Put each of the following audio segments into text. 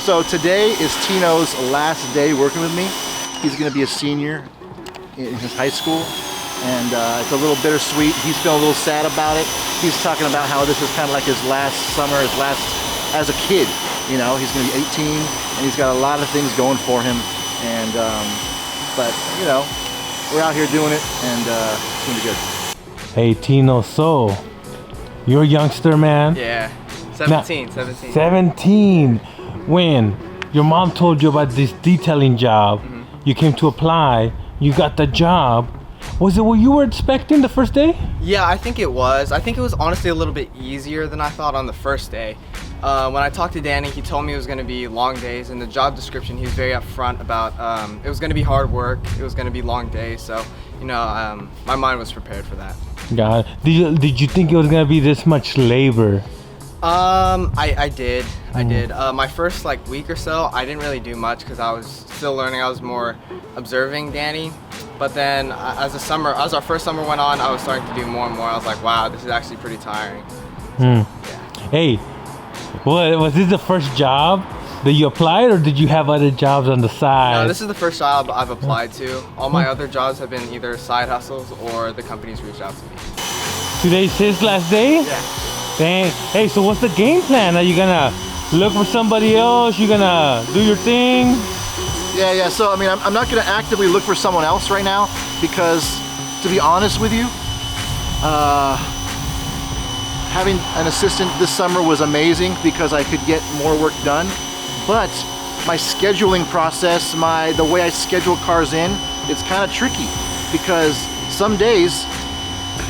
So today is Tino's last day working with me. He's going to be a senior in his high school, and it's a little bittersweet. He's feeling a little sad about it. He's talking about how this is kind of like his last summer, his last as a kid. You know, he's going to be 18, and he's got a lot of things going for him. And but you know, we're out here doing it, and it's going to be good. Hey Tino, so you're a youngster, man. Yeah, 17. 17. When your mom told you about this detailing job, you came to apply, you got the job. Was it what you were expecting the first day? Yeah, I think it was. I think it was honestly a little bit easier than I thought on the first day. When I talked to Danny, he told me it was going to be long days. In the job description, he was very upfront about it was going to be hard work, it was going to be long days. So, you know, my mind was prepared for that. God, did you think it was going to be this much labor? I did. My first week or so, I didn't really do much because I was still learning. I was more observing Danny. But then as our first summer went on, I was starting to do more and more. I was like, wow, this is actually pretty tiring. Yeah. Hey, was this the first job that you applied, or did you have other jobs on the side? No, this is the first job I've applied to. All my other jobs have been either side hustles or the companies reached out to me. Today's his last day? Yeah. Dang. Hey, so what's the game plan? Are you gonna look for somebody else? You gonna do your thing? Yeah. So I mean, I'm not going to actively look for someone else right now because, to be honest with you, having an assistant this summer was amazing because I could get more work done. But my scheduling process, the way I schedule cars in, it's kind of tricky because some days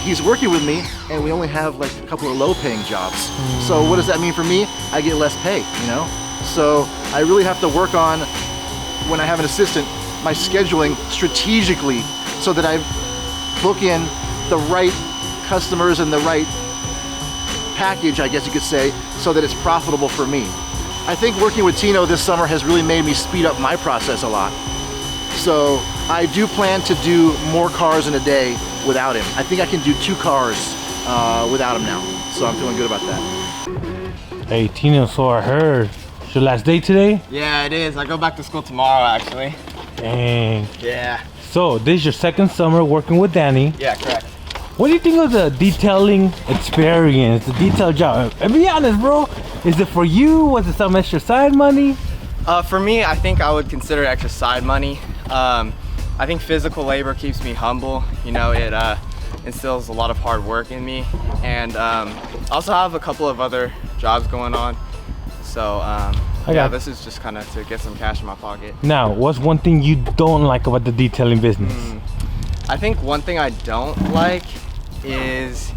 he's working with me and we only have like a couple of low-paying jobs. So what does that mean for me? I get less pay, you know? So I really have to work on, when I have an assistant, my scheduling strategically so that I book in the right customers and the right package, I guess you could say, so that it's profitable for me. I think working with Tino this summer has really made me speed up my process a lot. So I do plan to do more cars in a day without him. I think I can do 2 cars without him now. So I'm feeling good about that. Hey Tino, so I heard it's your last day today? Yeah, it is. I go back to school tomorrow, actually. Dang. Yeah. So this is your second summer working with Danny. Yeah, correct. What do you think of the detailing experience, the detail job? And be honest, bro, is it for you? Was it some extra side money? For me, I think I would consider it extra side money. I think physical labor keeps me humble. You know, it instills a lot of hard work in me. And I also have a couple of other jobs going on. So this is just kind of to get some cash in my pocket. Now, what's one thing you don't like about the detailing business? I think one thing I don't like is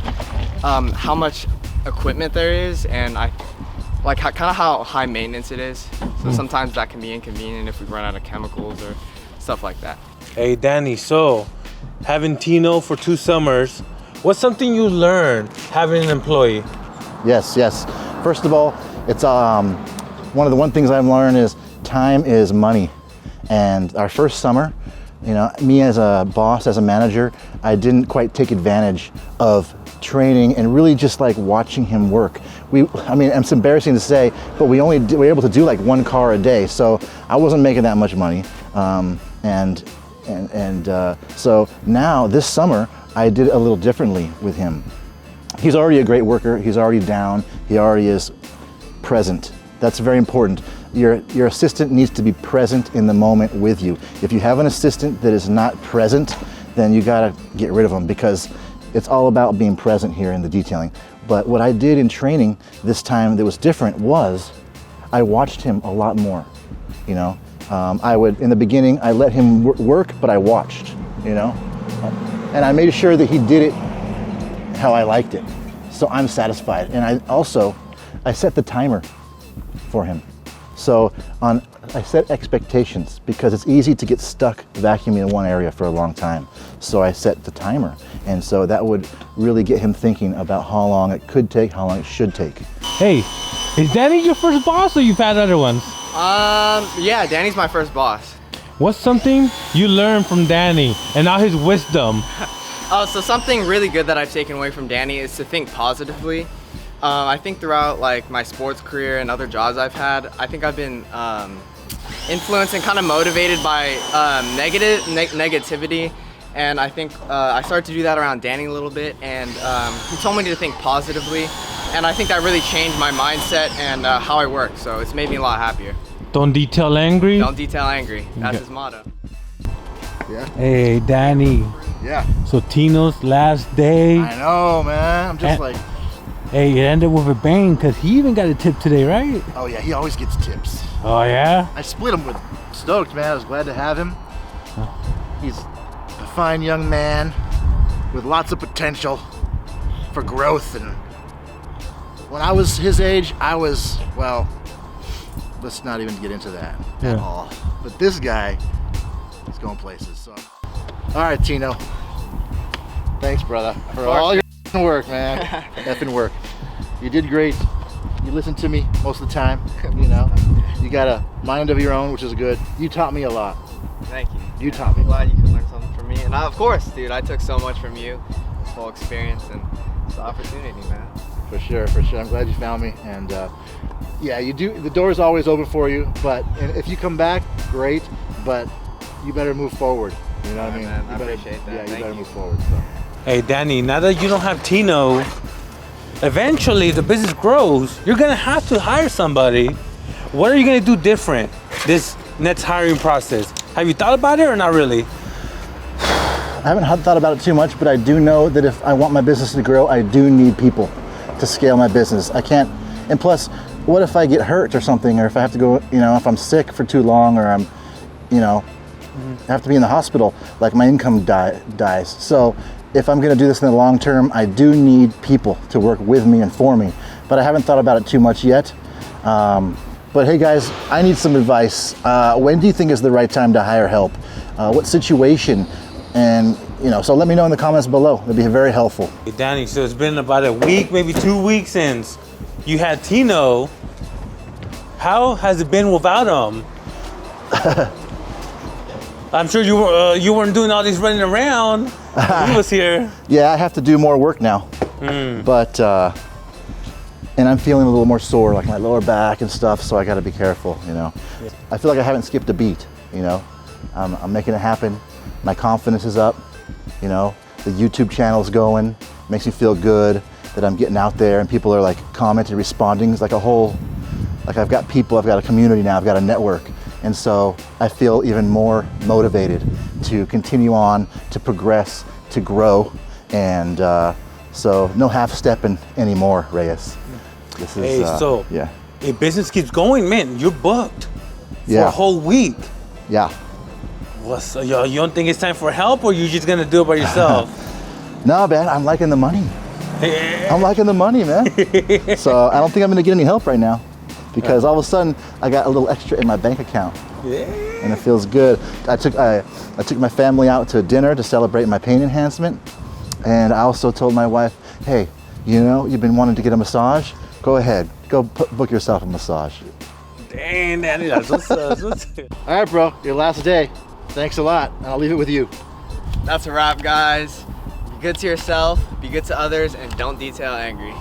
how much equipment there is, and kind of how high maintenance it is. So sometimes that can be inconvenient if we run out of chemicals or stuff like that. Hey Danny, so having Tino for 2 summers, what's something you learned having an employee? Yes. First of all, it's one things I've learned is time is money. And our first summer, you know, me as a boss, as a manager, I didn't quite take advantage of training and really just like watching him work. I mean, it's embarrassing to say, but we were able to do like 1 car a day, so I wasn't making that much money. So now this summer, I did it a little differently with him. He's already a great worker. He's already down. He already is present. That's very important. Your assistant needs to be present in the moment with you. If you have an assistant that is not present, then you gotta get rid of them because it's all about being present here in the detailing. But what I did in training this time that was different was I watched him a lot more. You know, in the beginning, I let him work, but I watched, you know, and I made sure that he did it how I liked it. So I'm satisfied. And I set the timer for him. So I set expectations because it's easy to get stuck vacuuming in one area for a long time. So I set the timer. And so that would really get him thinking about how long it could take, how long it should take. Hey, is Danny your first boss or you've had other ones? Yeah, Danny's my first boss. What's something you learned from Danny and now his wisdom? So something really good that I've taken away from Danny is to think positively. I think throughout like my sports career and other jobs I've had, I think I've been influenced and kind of motivated by negativity. And I think I started to do that around Danny a little bit, and he told me to think positively, and I think that really changed my mindset and how I work, so it's made me a lot happier. Don't detail angry. Don't detail angry, that's his motto. Yeah. Hey, Danny. Yeah. So Tino's last day. I know, man. I'm just like, Hey, it ended with a bang because he even got a tip today, right? oh yeah, he always gets tips. Oh, yeah? I split him with Stoked, man. I was glad to have him. He's a fine young man with lots of potential for growth. And when I was his age, I was, well, let's not even get into that at all. But this guy is going places. So, all right, Tino. Thanks, brother, for all your work, man. Effing work. You did great. You listened to me most of the time, you know. You got a mind of your own, which is good. You taught me a lot. Thank you. You taught me. I'm glad you could learn something from me, and of course, dude, I took so much from you, this whole experience, and it's an opportunity, man. For sure, for sure. I'm glad you found me. And yeah, you do. The door is always open for you. But if you come back, great. But you better move forward. You know what I mean? Man, You I better- appreciate that. Yeah, you Thank better you. move forward. So. Hey, Danny, now that you don't have Tino, eventually if the business grows, you're going to have to hire somebody. What are you going to do different this next hiring process? Have you thought about it or not really? I haven't thought about it too much, but I do know that if I want my business to grow, I do need people to scale my business. I can't. And plus, what if I get hurt or something, or if I have to go, you know, if I'm sick for too long, or I'm, you know, I have to be in the hospital, like my income dies. So if I'm going to do this in the long term, I do need people to work with me and for me. But I haven't thought about it too much yet. But hey guys, I need some advice. When do you think is the right time to hire help? What situation? And you know, so let me know in the comments below. It'd be very helpful. Hey, Danny, so it's been about a week, maybe 2 weeks since you had Tino. How has it been without him? I'm sure you weren't doing all this running around. He was here. Yeah, I have to do more work now. But and I'm feeling a little more sore, like my lower back and stuff. So I got to be careful. You know, I feel like I haven't skipped a beat. You know, I'm making it happen. My confidence is up. You know, the YouTube channel's going. Makes me feel good that I'm getting out there and people are like commenting, responding. It's like a whole, like I've got people, I've got a community now, I've got a network. And so I feel even more motivated to continue on, to progress, to grow. And so no half-stepping anymore, Reyes. This is, Hey, so yeah, if business keeps going, man, you're booked for Yeah. a whole week. yeah. What's you don't think it's time for help, or you just gonna do it by yourself? No, man, I'm liking the money. I'm liking the money, man. So I don't think I'm gonna get any help right now because all of a sudden I got a little extra in my bank account. Yeah. And it feels good. I took my family out to dinner to celebrate my pain enhancement, and I also told my wife, hey, you know, you've been wanting to get a massage? Go ahead, go book yourself a massage. Dang, Danny, that's what's up. All right, bro, your last day. Thanks a lot, and I'll leave it with you. That's a wrap, guys. Be good to yourself, be good to others, and don't detail angry.